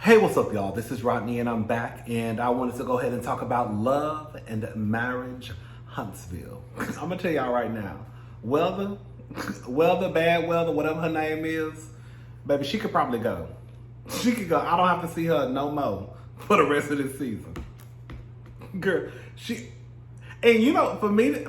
Hey, what's up, y'all? This is Rodney, and I'm back, and I wanted to go ahead and talk about Love and Marriage Huntsville. I'm gonna tell y'all right now, Weather, Bad Weather, whatever her name is, baby, she could probably go. She could go. I don't have to see her no more for the rest of this season. Girl, and you know, for me,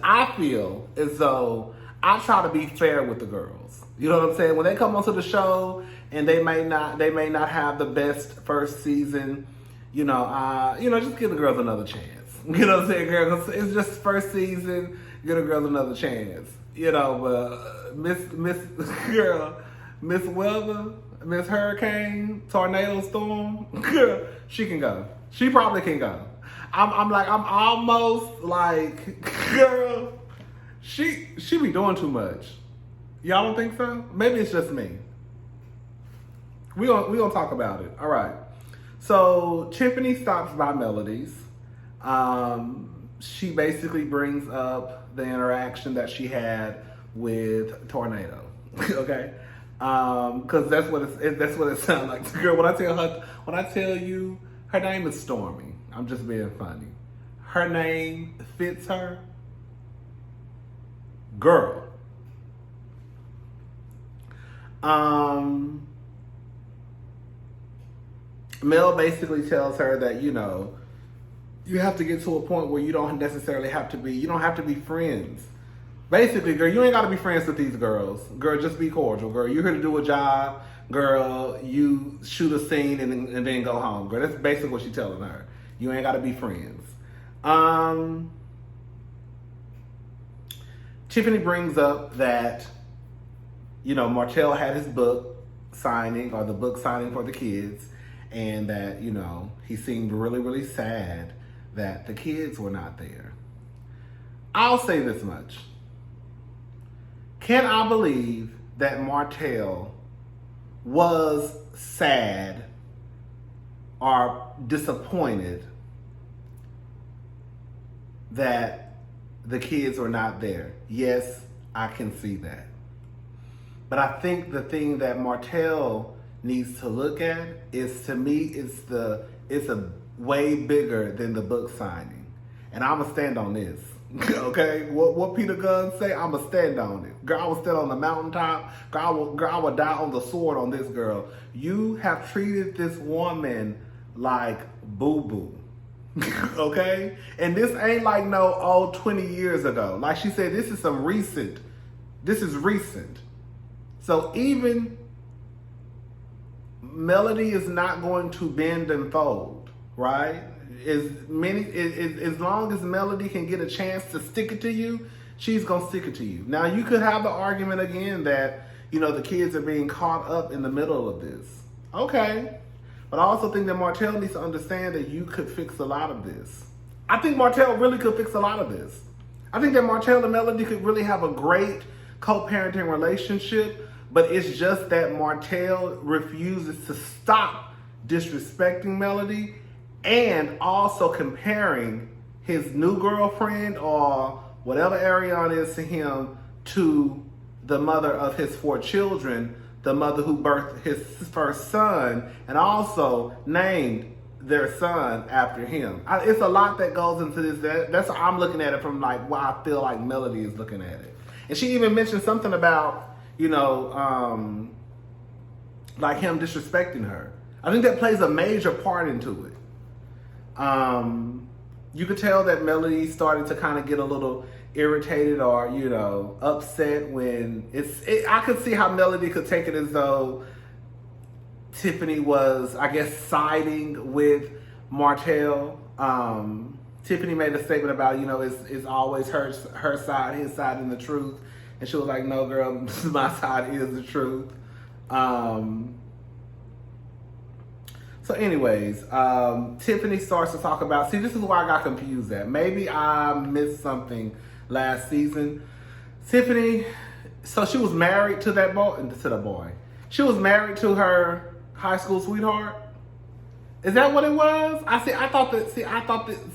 I feel as though I try to be fair with the girls. You know what I'm saying? When they come onto the show and they may not have the best first season, just give the girls another chance. You know what I'm saying, girl? It's just first season. Give the girls another chance. But Miss Weather, Miss Hurricane, Tornado Storm, girl, she can go. She probably can go. I'm almost like, girl, she be doing too much. Y'all don't think so? Maybe it's just me. We gonna talk about it. All right. So Tiffany stops by Melody's. She basically brings up the interaction that she had with Tornado. Okay. Because that's what it sounds like. Girl, when I tell you her name is Stormy, I'm just being funny. Her name fits her. Girl. Mel basically tells her that, you have to get to a point where you don't have to be friends. Basically, girl, you ain't got to be friends with these girls. Girl, just be cordial. Girl, you're here to do a job. Girl, you shoot a scene and then go home. Girl, that's basically what she's telling her. You ain't got to be friends. Tiffany brings up that, Martell had his book signing, or the book signing for the kids, and that, he seemed really, really sad that the kids were not there. I'll say this much. Can I believe that Martell was sad or disappointed that the kids were not there? Yes, I can see that. But I think the thing that Martell needs to look at is, to me, it's a way bigger than the book signing. And I'm going to stand on this. Okay? What Peter Gunn say, I'm going to stand on it. Girl, I will stand on the mountaintop. Girl, I will die on the sword on this girl. You have treated this woman like boo-boo. Okay? And this ain't like no old 20 years ago. Like she said, this is recent. So even Melody is not going to bend and fold, right? As long as Melody can get a chance to stick it to you, she's going to stick it to you. Now, you could have the argument again that, the kids are being caught up in the middle of this. Okay. But I also think that Martell needs to understand that you could fix a lot of this. I think Martell really could fix a lot of this. I think that Martell and Melody could really have a great co-parenting relationship, but it's just that Martell refuses to stop disrespecting Melody and also comparing his new girlfriend, or whatever Ariana is to him, to the mother of his 4 children, the mother who birthed his first son and also named their son after him. It's a lot that goes into this. That's how I'm looking at it, from like why I feel like Melody is looking at it. And she even mentioned something about, like him disrespecting her. I think that plays a major part into it. You could tell that Melody started to kind of get a little irritated or, upset when I could see how Melody could take it as though Tiffany was, I guess, siding with Martell. Tiffany made a statement about, it's always her side, his side, and the truth. And she was like, no, girl, my side is the truth. So anyways, Tiffany starts to talk about, this is why I got confused at. Maybe I missed something last season. Tiffany, so she was married to the boy. She was married to her high school sweetheart. Is that what it was? I thought that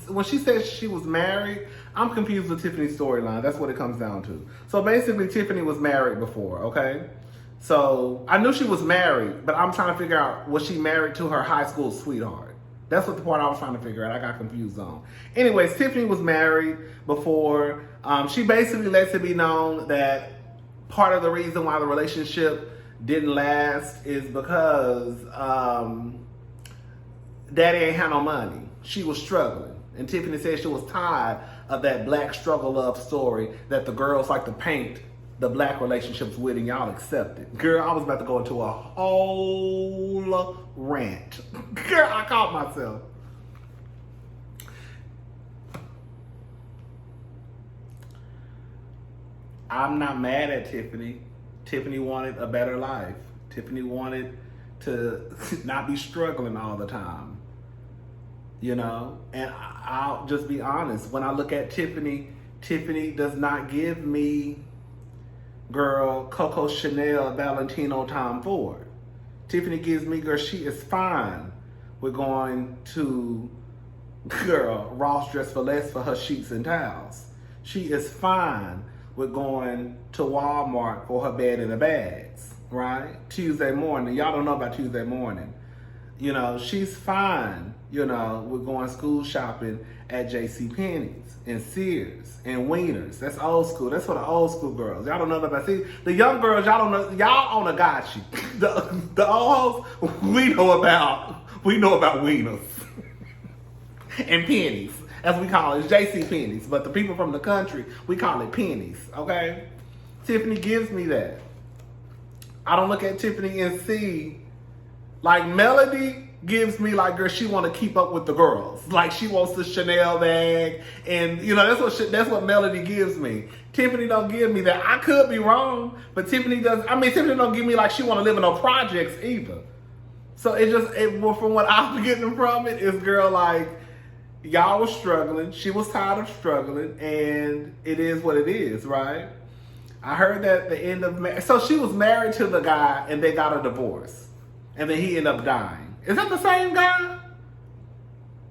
when she said she was married, I'm confused with Tiffany's storyline. That's what it comes down to. So basically, Tiffany was married before, okay? So I knew she was married, but I'm trying to figure out, was she married to her high school sweetheart? That's what the part I was trying to figure out. I got confused on. Anyways, Tiffany was married before. She basically lets it be known that part of the reason why the relationship didn't last is because daddy ain't had no money. She was struggling. And Tiffany said she was tired of that black struggle love story that the girls like to paint the black relationships with, and y'all accept it. Girl, I was about to go into a whole rant. Girl, I caught myself. I'm not mad at Tiffany. Tiffany wanted a better life. Tiffany wanted to not be struggling all the time. You know? And I'll just be honest. When I look at Tiffany, Tiffany does not give me, girl, Coco Chanel, Valentino, Tom Ford. Tiffany gives me, girl, she is fine with going to, girl, Ross Dress for Less for her sheets and towels. She is fine with going to Walmart for her bed in the bags, right? Tuesday morning. Y'all don't know about Tuesday morning. You know, she's fine, you know, with going school shopping at JCPenney's and Sears and Wieners. That's old school. That's for the old school girls. Y'all don't know about. See, the young girls, y'all don't know. Y'all on a gotcha. The old hoes, we know about Wieners and pennies, as we call it, JCPenney's. But the people from the country, we call it pennies. Okay, Tiffany gives me that. I don't look at Tiffany and see, like, Melody gives me, like, girl, she want to keep up with the girls. Like, she wants the Chanel bag, and, you know, that's what Melody gives me. Tiffany don't give me that. I could be wrong, but Tiffany does. I mean, Tiffany don't give me, like, she want to live in no projects either. So well, from what I'm getting from it is, girl, like, y'all was struggling. She was tired of struggling, and it is what it is, right? I heard that the end of so she was married to the guy, and they got a divorce, and then he ended up dying. Is that the same guy?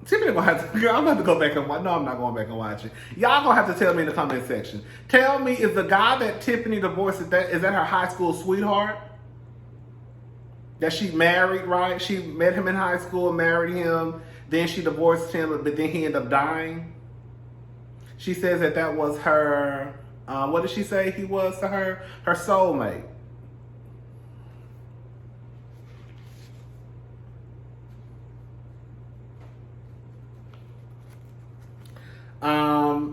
Tiffany gonna have to. Girl, I'm gonna have to go back and watch. No, I'm not going back and watch it. Y'all gonna have to tell me in the comment section. Tell me, is the guy that Tiffany divorced, is that her high school sweetheart? That she married, right? She met him in high school, married him, then she divorced him, but then he ended up dying. She says that was her. What did she say he was to her? Her soulmate.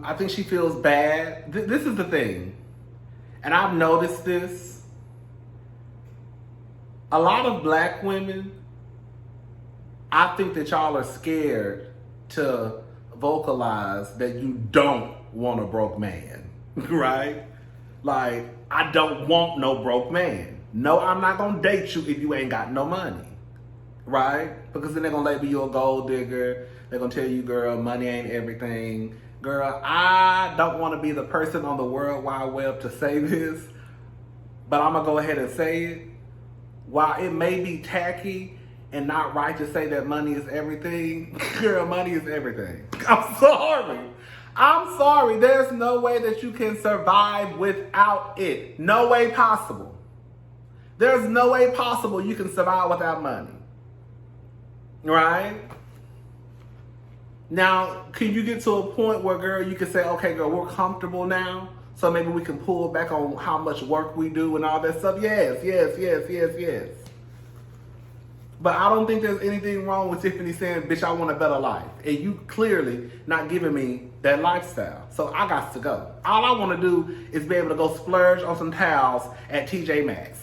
I think she feels bad. This is the thing, and I've noticed this. A lot of black women, I think that y'all are scared to vocalize that you don't want a broke man, right? Like, I don't want no broke man. No, I'm not gonna date you if you ain't got no money, right? Because then they're gonna label you a gold digger. They're gonna tell you, girl, money ain't everything. Girl, I don't want to be the person on the World Wide Web to say this, but I'm gonna go ahead and say it. While it may be tacky and not right to say that money is everything, girl, money is everything. I'm sorry. There's no way that you can survive without it. No way possible. There's no way possible you can survive without money. Right? Now, can you get to a point where, girl, you can say, okay, girl, we're comfortable now, so maybe we can pull back on how much work we do and all that stuff? Yes. But I don't think there's anything wrong with Tiffany saying, bitch, I want a better life. And you clearly not giving me that lifestyle. So I got to go. All I want to do is be able to go splurge on some towels at TJ Maxx.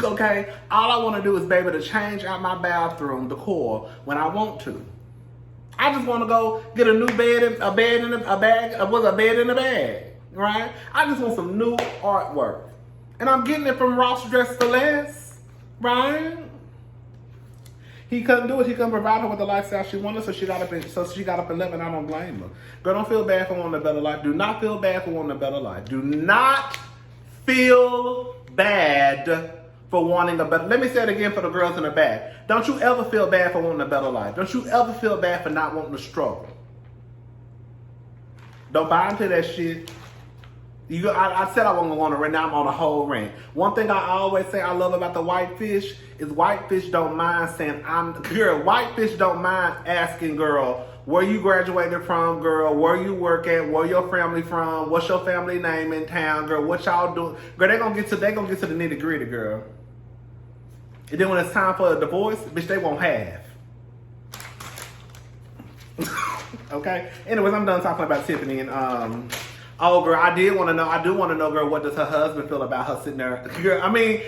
Okay? All I want to do is be able to change out my bathroom decor when I want to. I just want to go get a new bed, a bed in a bag, right? I just want some new artwork. And I'm getting it from Ross Dress for Less, right? He couldn't do it. He couldn't provide her with the lifestyle she wanted, so she got up and left, and I don't blame her. Girl, don't feel bad for wanting a better life. Do not feel bad for wanting a better life. Do not feel bad for wanting a better. Let me say it again for the girls in the back. Don't you ever feel bad for wanting a better life. Don't you ever feel bad for not wanting to struggle. Don't buy into that shit. I said I wasn't going to rant. Now I'm on a whole rant. One thing I always say I love about the whitefish is whitefish don't mind saying whitefish don't mind asking girl, where you graduated from, girl, where you work at, where your family from, what's your family name in town, girl, what y'all doing. Girl, they gonna get to the nitty gritty, girl. And then when it's time for a divorce, bitch, they won't have. Okay? Anyways, I'm done talking about Tiffany and oh, girl, I do want to know, girl, what does her husband feel about her sitting there? Girl, I mean,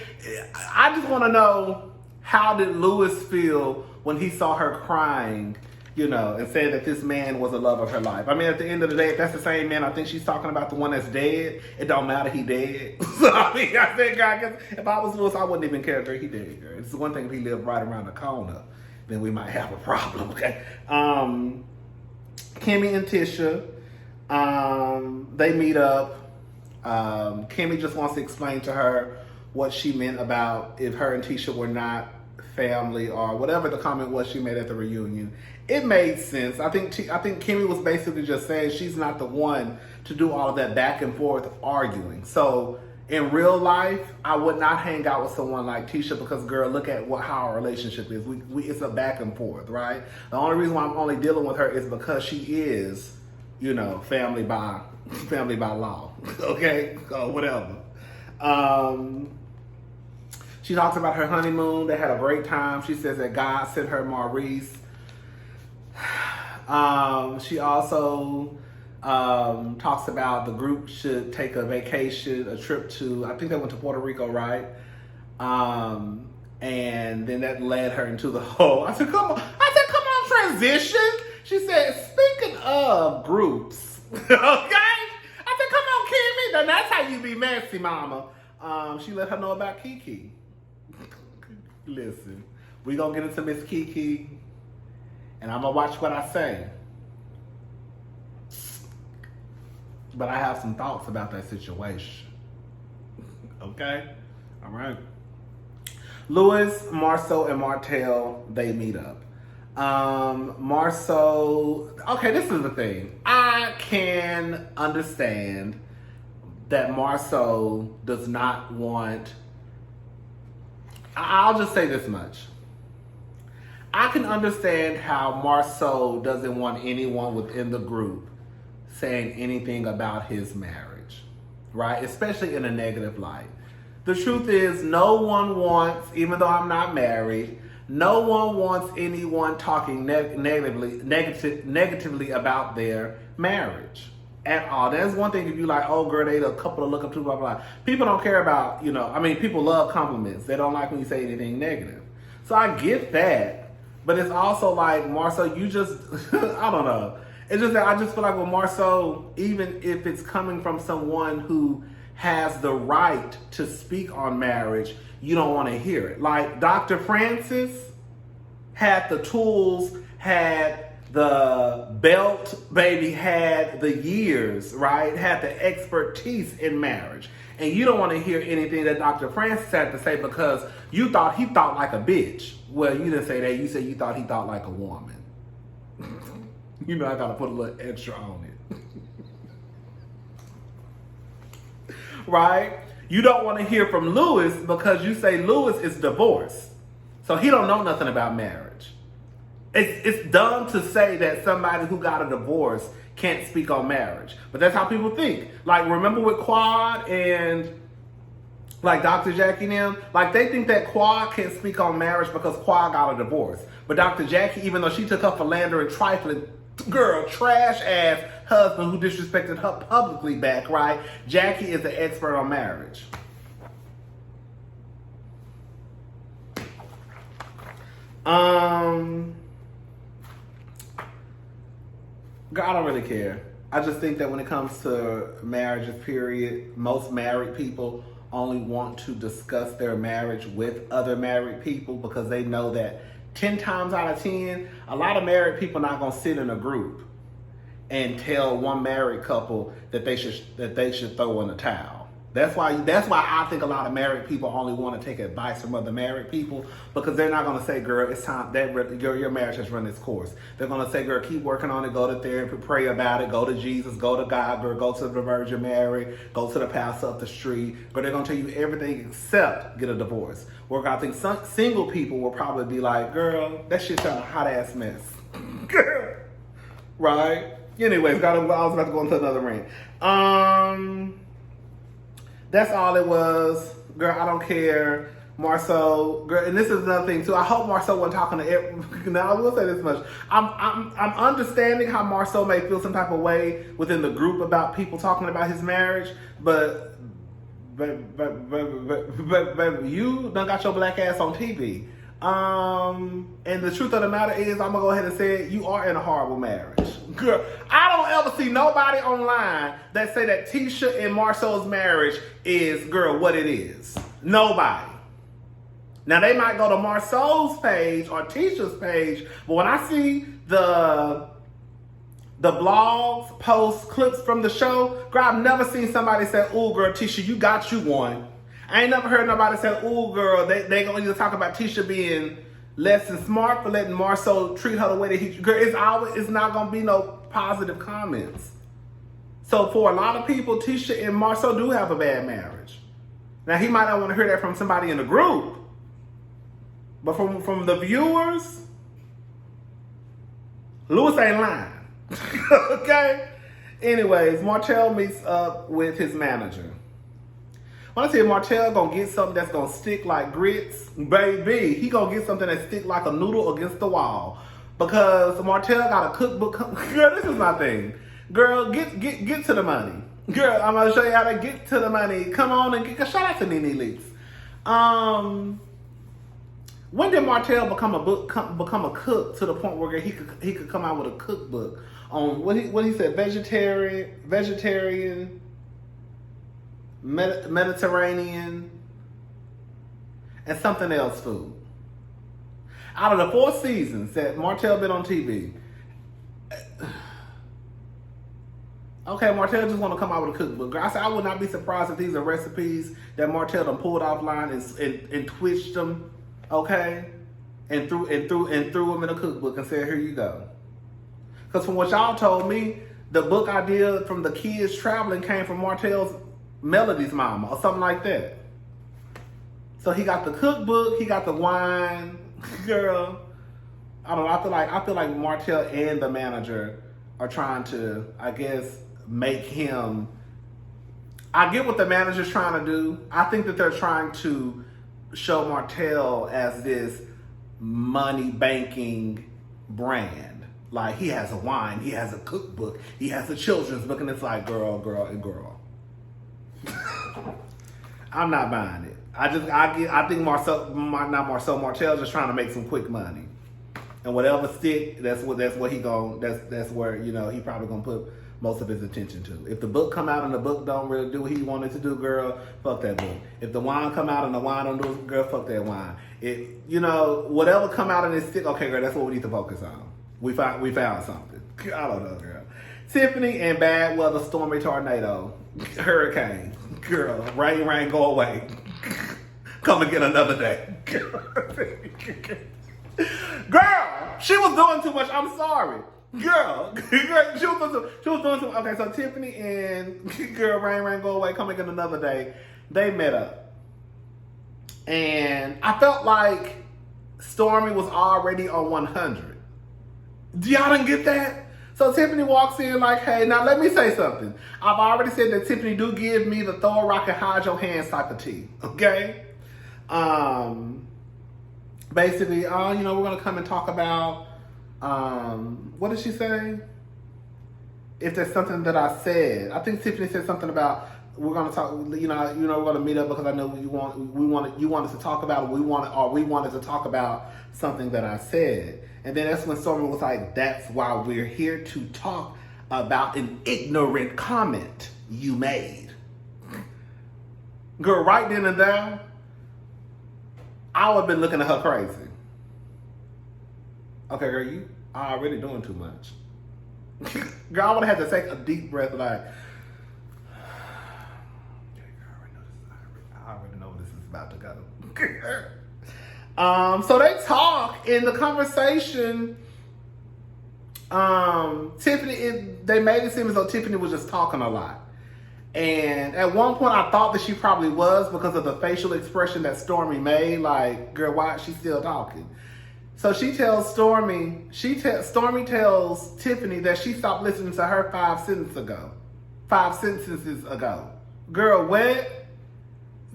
I just want to know, how did Lewis feel when he saw her crying, and saying that this man was the love of her life? I mean, at the end of the day, if that's the same man, I think she's talking about the one that's dead. It don't matter, he dead. So, I mean, I think, God, if I was Lewis, I wouldn't even care, girl, he dead, girl. It's one thing if he lived right around the corner, then we might have a problem, okay? Kimmy and Tisha, they meet up. Kimmy just wants to explain to her what she meant about if her and Tisha were not family or whatever the comment was she made at the reunion. It made sense. I think Kimmy was basically just saying she's not the one to do all of that back and forth arguing. So in real life, I would not hang out with someone like Tisha because, girl, look at how our relationship is. It's a back and forth, right? The only reason why I'm only dealing with her is because she is, family by law, okay? So whatever. She talks about her honeymoon. They had a great time. She says that God sent her Maurice. She also talks about the group should take a vacation, a trip to, I think they went to Puerto Rico, right? And then that led her into the whole, I said, come on, transition. She said, speaking of groups, okay? I said, come on, Kimmy. Then that's how you be messy, mama. She let her know about Kiki. Listen, we gonna get into Miss Kiki, and I'm gonna watch what I say. But I have some thoughts about that situation. Okay? All right. Louis, Marceau, and Martell, they meet up. Marceau, okay, this is the thing. I can understand that Marceau does not want, I'll just say this much. I can understand how Marceau doesn't want anyone within the group saying anything about his marriage, right? Especially in a negative light. The truth is, no one wants, even though I'm not married, no one wants anyone talking negatively about their marriage at all. That's one thing if you like, oh girl, they a couple to look up to, blah, blah. People don't care about, people love compliments. They don't like when you say anything negative. So I get that, but it's also like, Marceau, you just, I don't know. It's just that I just feel like with Marceau, even if it's coming from someone who has the right to speak on marriage, you don't want to hear it. Like Dr. Francis had the tools, had the belt, baby, had the years, right? Had the expertise in marriage. And you don't want to hear anything that Dr. Francis had to say because you thought he thought like a bitch. Well, you didn't say that. You said you thought he thought like a woman. I got to put a little extra on it. Right? You don't want to hear from Louis because you say Louis is divorced. So he don't know nothing about marriage. It's dumb to say that somebody who got a divorce can't speak on marriage. But that's how people think. Like, remember with Quad and like Dr. Jackie and them? Like, they think that Quad can't speak on marriage because Quad got a divorce. But Dr. Jackie, even though she took her philandering, trifling, girl, trash ass husband who disrespected her publicly back, right? Jackie is the expert on marriage. I don't really care. I just think that when it comes to marriages, period, most married people only want to discuss their marriage with other married people because they know that 10 times out of 10, a lot of married people not gonna sit in a group and tell one married couple that they should throw in the towel. That's why I think a lot of married people only want to take advice from other married people, because they're not going to say, girl, it's time, your marriage has run its course. They're going to say, girl, keep working on it, go to therapy, pray about it, go to Jesus, go to God, girl, go to the Virgin Mary, go to the pastor up the street. But they're going to tell you everything except get a divorce. Where I think some single people will probably be like, girl, that shit's a hot ass mess. Girl. Right? Anyways, I was about to go into another rant. That's all it was. Girl, I don't care. Marceau, girl, and this is another thing too. I hope Marceau wasn't talking to every, now I will say this much. I'm understanding how Marceau may feel some type of way within the group about people talking about his marriage, but you done got your black ass on TV. And the truth of the matter is, I'm gonna go ahead and say it, you are in a horrible marriage. Girl, I don't ever see nobody online that say that Tisha and Marceau's marriage is, girl, what it is. Nobody. Now, they might go to Marceau's page or Tisha's page, but when I see the blogs, posts, clips from the show, girl, I've never seen somebody say, ooh, girl, Tisha, you got you one. I ain't never heard nobody say, ooh, girl, they gonna either talk about Tisha being less than smart for letting Marceau treat her the way that he, girl, it's not gonna be no positive comments. So for a lot of people, Tisha and Marceau do have a bad marriage. Now, he might not want to hear that from somebody in the group, but from the viewers, Lewis ain't lying. Okay? Anyways, Martell meets up with his manager. When I say Martell gonna get something that's gonna stick like grits, baby, he gonna get something that stick like a noodle against the wall. Because Martell got a cookbook. Girl, this is my thing. Girl, get to the money. Girl, I'm gonna show you how to get to the money. Come on and get, shout out to Nene Leakes. When did Martell become a cook to the point where he could come out with a cookbook on what he said, vegetarian, Mediterranean, and something else food. Out of the 4 seasons that Martell been on TV, okay, Martell just want to come out with a cookbook. Girl, I said I would not be surprised if these are recipes that Martell done pulled offline and twitched them, okay, and threw them in a cookbook and said, here you go. Because from what y'all told me, the book idea from the kids traveling came from Martell's Melody's mama or something like that. So he got the cookbook, he got the wine. Girl, I don't know. I feel like Martell and the manager are trying to, I guess, make him. I get what the manager's trying to do. I think that they're trying to show Martell as this money banking brand. Like, he has a wine, he has a cookbook, he has a children's book, and it's like girl. I'm not buying it. I think Martell's just trying to make some quick money, and whatever stick, that's where he probably gonna put most of his attention to. If the book come out and the book don't really do what he wanted to do, girl, fuck that book. If the wine come out and the wine don't do it, girl, fuck that wine. Whatever come out and it stick, okay, girl, that's what we need to focus on. We found something. I don't know, girl. Tiffany and bad weather, stormy tornado, hurricane, girl, rain, go away. Come and get another day. Girl, she was doing too much. I'm sorry. Girl, she was doing too much. Okay, so Tiffany and girl, rain, go away, come and get another day. They met up. And I felt like Stormy was already on 100. Y'all didn't get that? So Tiffany walks in like, hey, now let me say something. I've already said that Tiffany do give me the throw a rock and hide your hands type of tea, okay? Basically, we're going to come and talk about, what did she say? If there's something that I said. I think Tiffany said something about, we're going to talk, we're going to meet up because I know you wanted to talk about, we wanted to talk about something that I said. And then that's when Stormy was like, that's why we're here to talk about an ignorant comment you made. Girl, right then and there, I would have been looking at her crazy. Okay, girl, you are already doing too much. Girl, I would have had to take a deep breath like, okay, girl, So they talk in the conversation. Tiffany, they made it seem as though Tiffany was just talking a lot. And at one point I thought that she probably was because of the facial expression that Stormy made. Like, girl, why is she still talking? So she tells Stormy tells Tiffany that she stopped listening to her 5 sentences ago. Girl, what?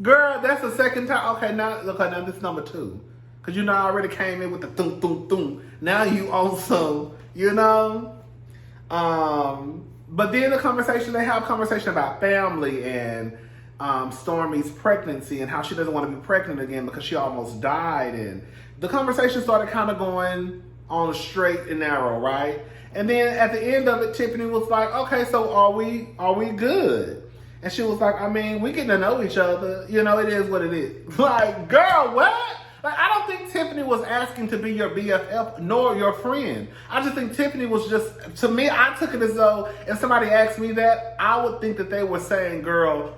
Girl, that's the second time. Okay, now this is number 2. Because you know I already came in with the thum, thum, thum. Now you also, but then they have a conversation about family and Stormy's pregnancy and how she doesn't want to be pregnant again because she almost died. And the conversation started kind of going on a straight and narrow, right? And then at the end of it, Tiffany was like, okay, so are we good? And she was like, I mean, we getting to know each other. It is what it is. Like, girl, what? Like, I don't think Tiffany was asking to be your BFF nor your friend. I just think Tiffany was to me, I took it as though if somebody asked me that, I would think that they were saying, girl,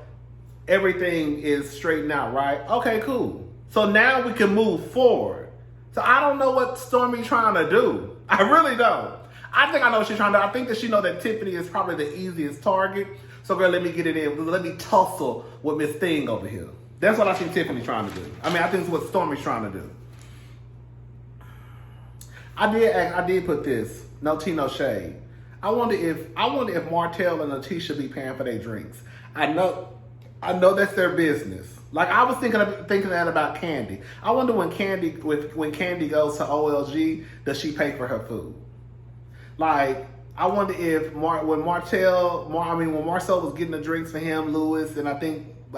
everything is straightened out, right? Okay, cool. So now we can move forward. So I don't know what Stormy's trying to do. I really don't. I think I know what she's trying to do. I think that she knows that Tiffany is probably the easiest target. So girl, let me get it in. Let me tussle with Miss Thing over here. That's what I think Tiffany's trying to do. I mean, I think it's what Stormy's trying to do. I did put this. No tea, no shade. I wonder if Martell and Letitia be paying for their drinks. I know that's their business. Like I was thinking that about Candy. I wonder when Candy goes to OLG, does she pay for her food? Like I wonder if when Marcel was getting the drinks for him, Lewis, and I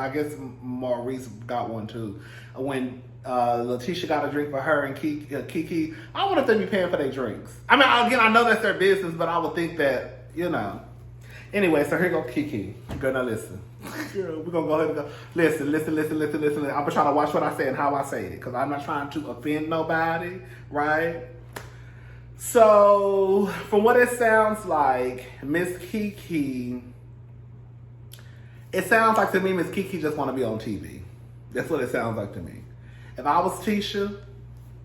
guess Maurice got one too. When Letitia got a drink for her and Kiki, I wonder if they be paying for their drinks. I mean, again, I know that's their business, but I would think that, Anyway, so here go Kiki. Girl, now listen. Girl, we're going to go ahead and go. Listen. I'm trying to watch what I say and how I say it, because I'm not trying to offend nobody, right? So, from what it sounds like, Miss Kiki... It sounds like to me, Miss Kiki just want to be on TV. That's what it sounds like to me. If I was Tisha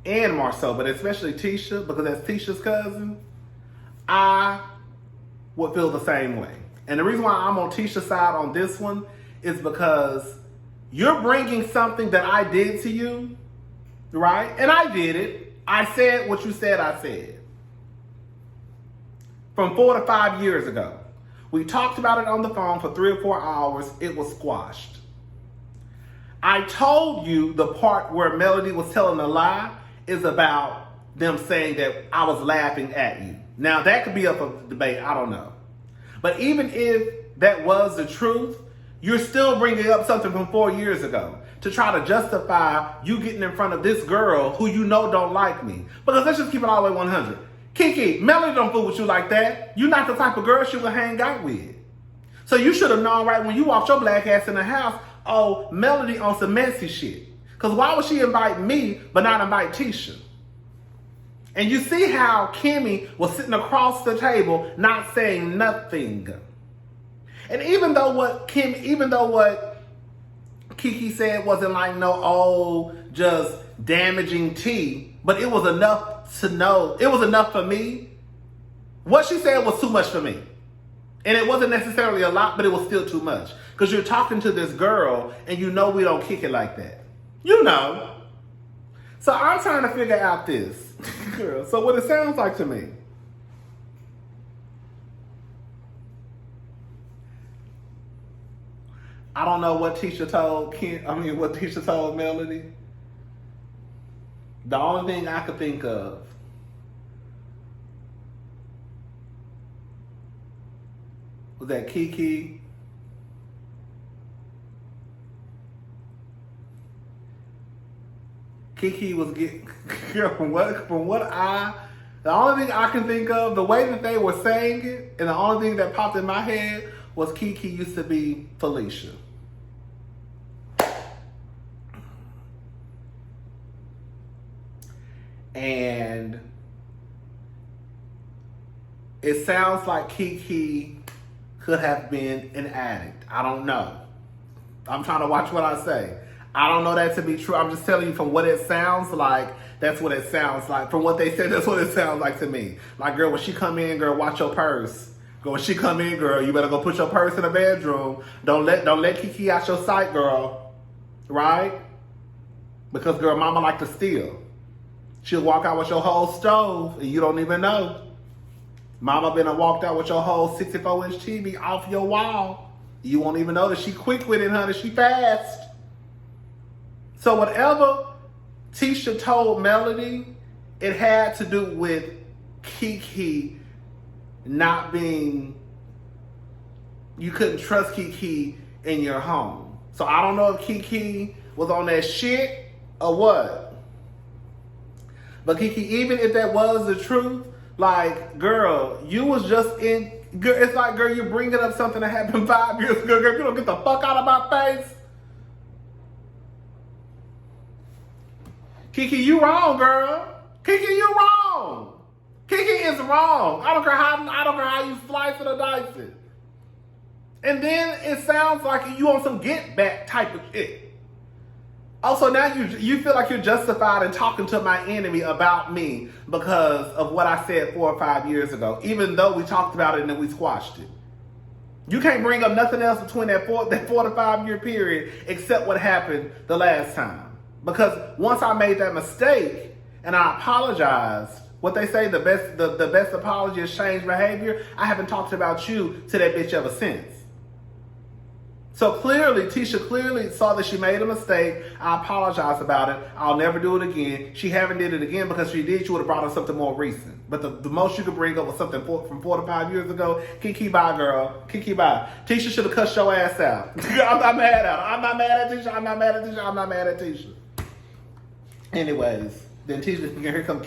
and Marceau, but especially Tisha, because that's Tisha's cousin, I would feel the same way. And the reason why I'm on Tisha's side on this one is because you're bringing something that I did to you, right? And I did it. I said what you said I said. From 4 to 5 years ago. We talked about it on the phone for 3 or 4 hours. It was squashed. I told you the part where Melody was telling a lie is about them saying that I was laughing at you. Now, that could be up for debate. I don't know. But even if that was the truth, you're still bringing up something from 4 years ago to try to justify you getting in front of this girl who you know don't like me. Because let's just keep it all the way 100. Kiki, Melody don't fool with you like that. You're not the type of girl she would hang out with. So you should have known right when you walked your black ass in the house, oh, Melody on some messy shit. Because why would she invite me but not invite Tisha? And you see how Kimmy was sitting across the table not saying nothing. And even though what Kiki said wasn't like just damaging tea, but it was enough to know, it was enough for me. What she said was too much for me. And it wasn't necessarily a lot, but it was still too much. Because you're talking to this girl and you know we don't kick it like that. So I'm trying to figure out this. Girl, so what it sounds like to me. I don't know what Tisha told Melody. The only thing I could think of was that Kiki was getting the only thing I can think of, the way that they were saying it, and the only thing that popped in my head was Kiki used to be Felicia. And it sounds like Kiki could have been an addict. I don't know. I'm trying to watch what I say. I don't know that to be true. I'm just telling you from what it sounds like. That's what it sounds like. From what they said, that's what it sounds like to me. Like, girl, when she come in, girl, watch your purse. Girl, when she come in, girl, you better go put your purse in the bedroom. Don't let Kiki out your sight, girl. Right? Because, girl, mama like to steal. She'll walk out with your whole stove and you don't even know. Mama been and walked out with your whole 64-inch TV off your wall. You won't even know that she quick with it, honey. She fast. So whatever Tisha told Melody, it had to do with Kiki not being, you couldn't trust Kiki in your home. So I don't know if Kiki was on that shit or what. But Kiki, even if that was the truth, like, girl, you was just in, girl, it's like, girl, you're bringing up something that happened 5 years ago. Girl, you don't get the fuck out of my face. Kiki, you wrong, girl. Kiki, you wrong. Kiki is wrong. I don't care how you slice it or dice it. And then it sounds like you on some get back type of shit. Also, now you feel like you're justified in talking to my enemy about me because of what I said 4 or 5 years ago, even though we talked about it and then we squashed it. You can't bring up nothing else between that 4 to 5 year period except what happened the last time. Because once I made that mistake and I apologized, what they say, the best apology is changed behavior, I haven't talked about you to that bitch ever since. So clearly, Tisha clearly saw that she made a mistake. I apologize about it. I'll never do it again. She haven't did it again because she did, she would have brought up something more recent. But the most you could bring up was something from 4 to 5 years ago. Kiki, bye, girl. Kiki, bye. Tisha should have cussed your ass out. I'm not mad at her. I'm not mad at Tisha. I'm not mad at Tisha. I'm not mad at Tisha. Anyways, then Tisha, here come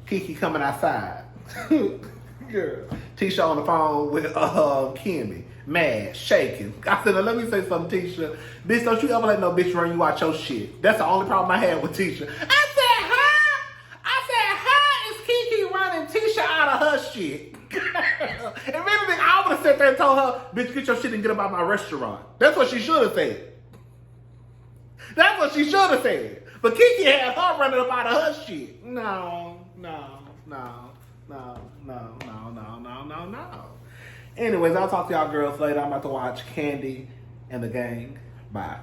Kiki coming outside. Girl, Tisha on the phone with Kimmy, mad, shaking. I said, let me say something, Tisha. Bitch, don't you ever let no bitch run you out your shit. That's the only problem I had with Tisha. I said, how is Kiki running Tisha out of her shit? If anything, I would have sat there and told her, bitch, get your shit and get up out my restaurant. That's what she should have said. That's what she should have said. But Kiki had her running up out of her shit. No. Anyways, I'll talk to y'all girls later. I'm about to watch Candy and the Gang. Bye.